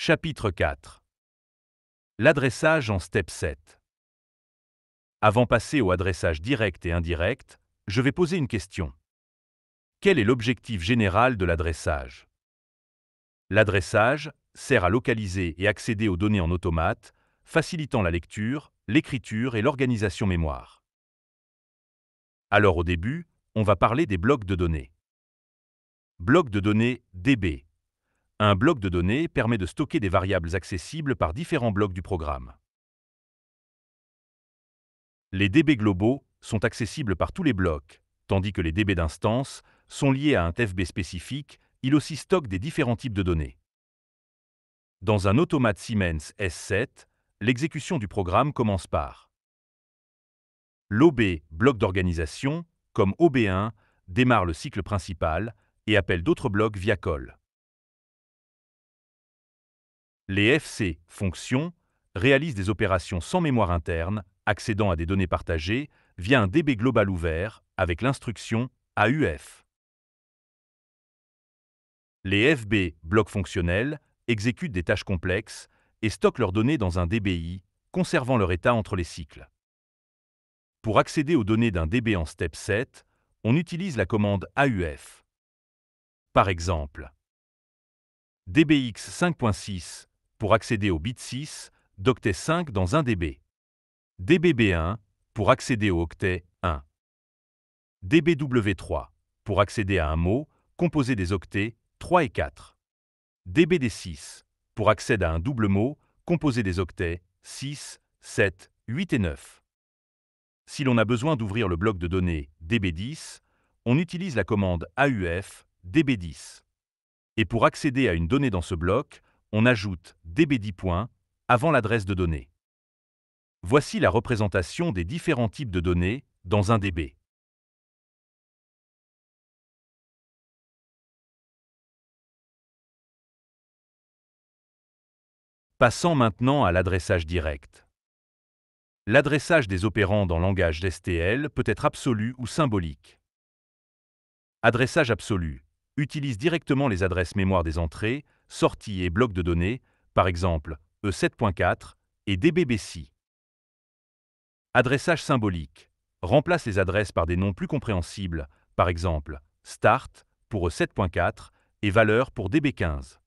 Chapitre 4. L'adressage en step 7. Avant de passer au adressage direct et indirect, je vais poser une question. Quel est l'objectif général de l'adressage? L'adressage sert à localiser et accéder aux données en automate, facilitant la lecture, l'écriture et l'organisation mémoire. Alors au début, on va parler des blocs de données. Bloc de données DB. Un bloc de données permet de stocker des variables accessibles par différents blocs du programme. Les DB globaux sont accessibles par tous les blocs, tandis que les DB d'instance sont liés à un FB spécifique, il aussi stocke des différents types de données. Dans un automate Siemens S7, l'exécution du programme commence par l'OB, bloc d'organisation, comme OB1, démarre le cycle principal et appelle d'autres blocs via call. Les FC, fonctions, réalisent des opérations sans mémoire interne, accédant à des données partagées via un DB global ouvert avec l'instruction AUF. Les FB, blocs fonctionnels, exécutent des tâches complexes et stockent leurs données dans un DBI, conservant leur état entre les cycles. Pour accéder aux données d'un DB en step 7, on utilise la commande AUF. Par exemple, DBX 5.6 pour accéder au bit 6 d'octet 5 dans un DB. DBB1 pour accéder au octet 1. DBW3 pour accéder à un mot composé des octets 3 et 4. DBD6 pour accéder à un double mot composé des octets 6, 7, 8 et 9. Si l'on a besoin d'ouvrir le bloc de données DB10, on utilise la commande AUF DB10. Et pour accéder à une donnée dans ce bloc, on ajoute DB10 avant l'adresse de données. Voici la représentation des différents types de données dans un DB. Passons maintenant à l'adressage direct. L'adressage des opérands dans langage STL peut être absolu ou symbolique. Adressage absolu utilise directement les adresses mémoire des entrées, sorties et blocs de données, par exemple E7.4 et DBBC. Adressage symbolique remplace les adresses par des noms plus compréhensibles, par exemple start pour E7.4 et valeur pour DB15.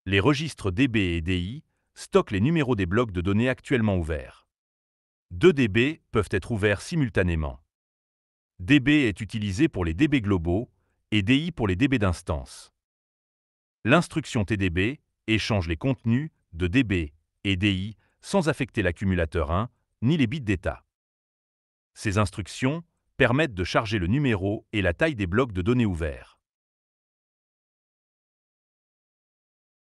Les registres DB et DI stockent les numéros des blocs de données actuellement ouverts. Deux DB peuvent être ouverts simultanément. DB est utilisé pour les DB globaux et DI pour les DB d'instance. L'instruction TDB échange les contenus de DB et DI sans affecter l'accumulateur 1 ni les bits d'état. Ces instructions permettent de charger le numéro et la taille des blocs de données ouverts.